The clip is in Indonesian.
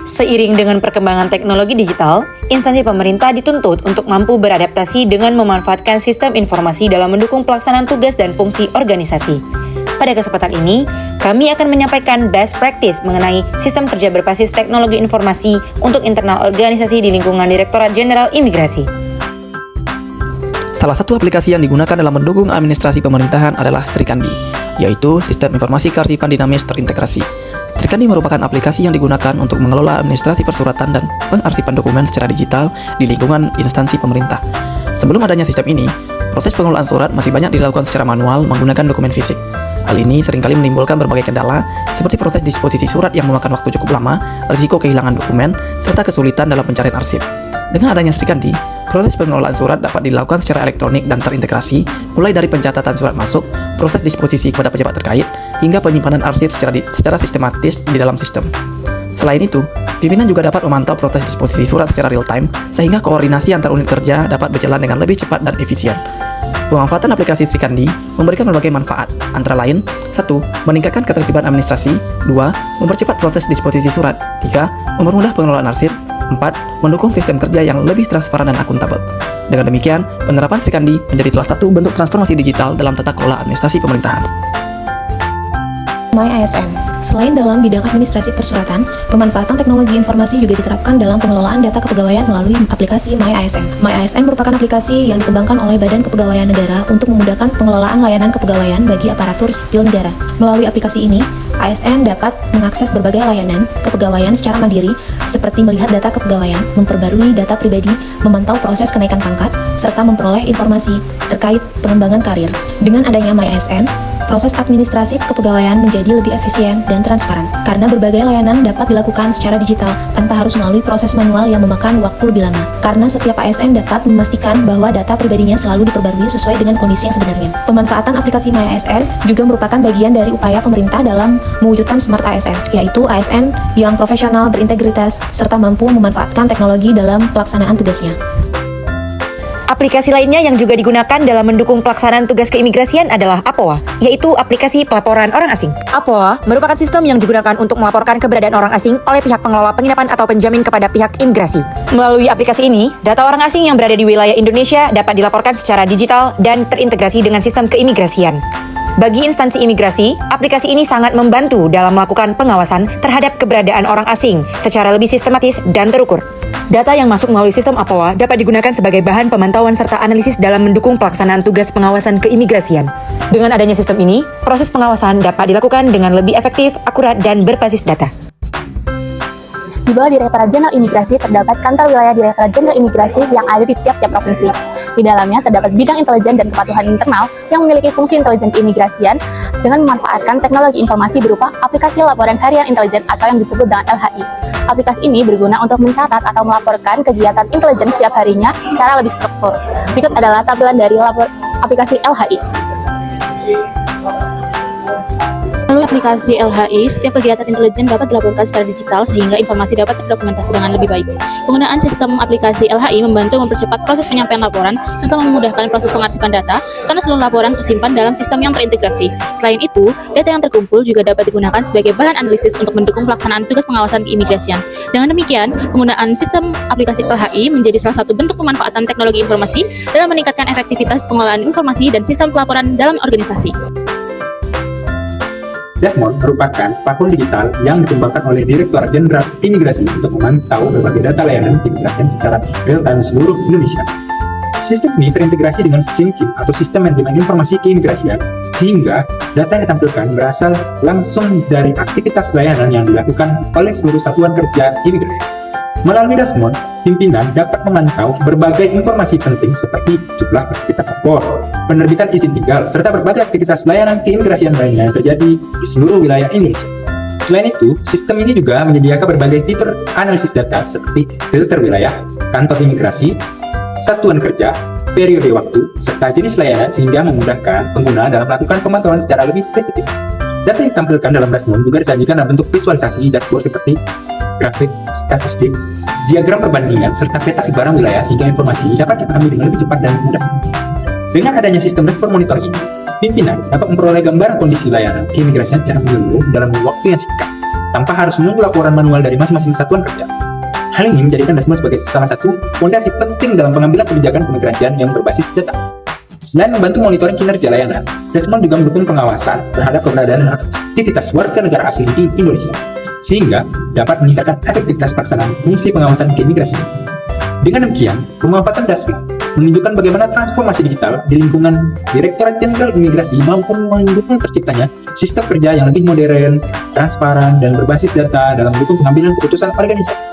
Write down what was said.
Seiring dengan perkembangan teknologi digital, instansi pemerintah dituntut untuk mampu beradaptasi dengan memanfaatkan sistem informasi dalam mendukung pelaksanaan tugas dan fungsi organisasi. Pada kesempatan ini, kami akan menyampaikan best practice mengenai sistem kerja berbasis teknologi informasi untuk internal organisasi di lingkungan Direktorat Jenderal Imigrasi. Salah satu aplikasi yang digunakan dalam mendukung administrasi pemerintahan adalah Srikandi, yaitu Sistem Informasi Kearsipan Dinamis Terintegrasi. Srikandi merupakan aplikasi yang digunakan untuk mengelola administrasi persuratan dan pengarsipan dokumen secara digital di lingkungan instansi pemerintah. Sebelum adanya sistem ini, proses pengelolaan surat masih banyak dilakukan secara manual menggunakan dokumen fisik. Hal ini seringkali menimbulkan berbagai kendala, seperti proses disposisi surat yang memakan waktu cukup lama, risiko kehilangan dokumen, serta kesulitan dalam pencarian arsip. Dengan adanya Srikandi, proses pengelolaan surat dapat dilakukan secara elektronik dan terintegrasi, mulai dari pencatatan surat masuk, proses disposisi kepada pejabat terkait, hingga penyimpanan arsip secara sistematis di dalam sistem. Selain itu, pimpinan juga dapat memantau proses disposisi surat secara real-time, sehingga koordinasi antar unit kerja dapat berjalan dengan lebih cepat dan efisien. Pemanfaatan aplikasi Srikandi memberikan berbagai manfaat, antara lain 1. Meningkatkan ketertiban administrasi. 2. Mempercepat proses disposisi surat. 3. Mempermudah pengelolaan arsip. 4. Mendukung sistem kerja yang lebih transparan dan akuntabel. Dengan demikian, penerapan Srikandi menjadi salah satu bentuk transformasi digital dalam tata kelola administrasi pemerintahan. MyASN. Selain dalam bidang administrasi persuratan, pemanfaatan teknologi informasi juga diterapkan dalam pengelolaan data kepegawaian melalui aplikasi MyASN. MyASN merupakan aplikasi yang dikembangkan oleh Badan Kepegawaian Negara untuk memudahkan pengelolaan layanan kepegawaian bagi aparatur sipil negara. Melalui aplikasi ini, ASN dapat mengakses berbagai layanan kepegawaian secara mandiri, seperti melihat data kepegawaian, memperbarui data pribadi, memantau proses kenaikan pangkat, serta memperoleh informasi terkait pengembangan karir. Dengan adanya MyASN, proses administrasi kepegawaian menjadi lebih efisien dan transparan, karena berbagai layanan dapat dilakukan secara digital tanpa harus melalui proses manual yang memakan waktu lebih lama. Karena setiap ASN dapat memastikan bahwa data pribadinya selalu diperbarui sesuai dengan kondisi yang sebenarnya. Pemanfaatan aplikasi MyASN juga merupakan bagian dari upaya pemerintah dalam mewujudkan Smart ASN, yaitu ASN yang profesional, berintegritas, serta mampu memanfaatkan teknologi dalam pelaksanaan tugasnya. Aplikasi lainnya yang juga digunakan dalam mendukung pelaksanaan tugas keimigrasian adalah APOA, yaitu aplikasi pelaporan orang asing. APOA merupakan sistem yang digunakan untuk melaporkan keberadaan orang asing oleh pihak pengelola penginapan atau penjamin kepada pihak imigrasi. Melalui aplikasi ini, data orang asing yang berada di wilayah Indonesia dapat dilaporkan secara digital dan terintegrasi dengan sistem keimigrasian. Bagi instansi imigrasi, aplikasi ini sangat membantu dalam melakukan pengawasan terhadap keberadaan orang asing secara lebih sistematis dan terukur. Data yang masuk melalui sistem APOA dapat digunakan sebagai bahan pemantauan serta analisis dalam mendukung pelaksanaan tugas pengawasan keimigrasian. Dengan adanya sistem ini, proses pengawasan dapat dilakukan dengan lebih efektif, akurat, dan berbasis data. Di bawah Direktorat Jenderal Imigrasi terdapat kantor wilayah Direktorat Jenderal Imigrasi yang ada di tiap-tiap provinsi. Di dalamnya terdapat bidang intelijen dan kepatuhan internal yang memiliki fungsi intelijen keimigrasian dengan memanfaatkan teknologi informasi berupa aplikasi laporan harian intelijen atau yang disebut dengan LHI. Aplikasi ini berguna untuk mencatat atau melaporkan kegiatan intelijen setiap harinya secara lebih struktur. Berikut adalah tampilan dari aplikasi LHI. Melalui aplikasi LHI, setiap kegiatan intelijen dapat dilaporkan secara digital sehingga informasi dapat terdokumentasi dengan lebih baik. Penggunaan sistem aplikasi LHI membantu mempercepat proses penyampaian laporan serta memudahkan proses pengarsipan data karena seluruh laporan tersimpan dalam sistem yang terintegrasi. Selain itu, data yang terkumpul juga dapat digunakan sebagai bahan analisis untuk mendukung pelaksanaan tugas pengawasan keimigrasian. Dengan demikian, penggunaan sistem aplikasi LHI menjadi salah satu bentuk pemanfaatan teknologi informasi dalam meningkatkan efektivitas pengelolaan informasi dan sistem pelaporan dalam organisasi. Desmond merupakan platform digital yang dikembangkan oleh Direktorat Jenderal Imigrasi untuk memantau berbagai data layanan keimigrasian secara real-time seluruh Indonesia. Sistem ini terintegrasi dengan SIMKIM atau Sistem Manajemen Informasi Keimigrasian, sehingga data yang ditampilkan berasal langsung dari aktivitas layanan yang dilakukan oleh seluruh satuan kerja imigrasi. Melalui Desmond, pimpinan dapat memantau berbagai informasi penting seperti jumlah penerbitan paspor, penerbitan izin tinggal, serta berbagai aktivitas layanan keimigrasian lainnya yang terjadi di seluruh wilayah Indonesia. Selain itu, sistem ini juga menyediakan berbagai fitur analisis data seperti filter wilayah, kantor imigrasi, satuan kerja, periode waktu, serta jenis layanan sehingga memudahkan pengguna dalam melakukan pemantauan secara lebih spesifik. Data yang ditampilkan dalam Desmond juga disajikan dalam bentuk visualisasi dashboard seperti grafik, statistik, diagram perbandingan, serta peta sebarang wilayah sehingga informasi dapat dipahami dengan lebih cepat dan mudah. Dengan adanya sistem respon monitor ini, pimpinan dapat memperoleh gambaran kondisi layanan keimigrasian secara menyeluruh dalam waktu yang singkat. tanpa harus menunggu laporan manual dari masing-masing satuan kerja. Hal ini menjadikan Dasmur sebagai salah satu fondasi penting dalam pengambilan kebijakan keimigrasian yang berbasis data. Selain membantu monitoring kinerja layanan, Dasmur juga mendukung pengawasan terhadap keberadaan aktivitas warga negara asing di Indonesia, sehingga dapat meningkatkan efektivitas pelaksanaan fungsi pengawasan keimigrasian. Dengan demikian, pemanfaatan Dasmur menunjukkan bagaimana transformasi digital di lingkungan Direktorat Jenderal Imigrasi mampu mendukung terciptanya sistem kerja yang lebih modern, transparan, dan berbasis data dalam mendukung pengambilan keputusan organisasi.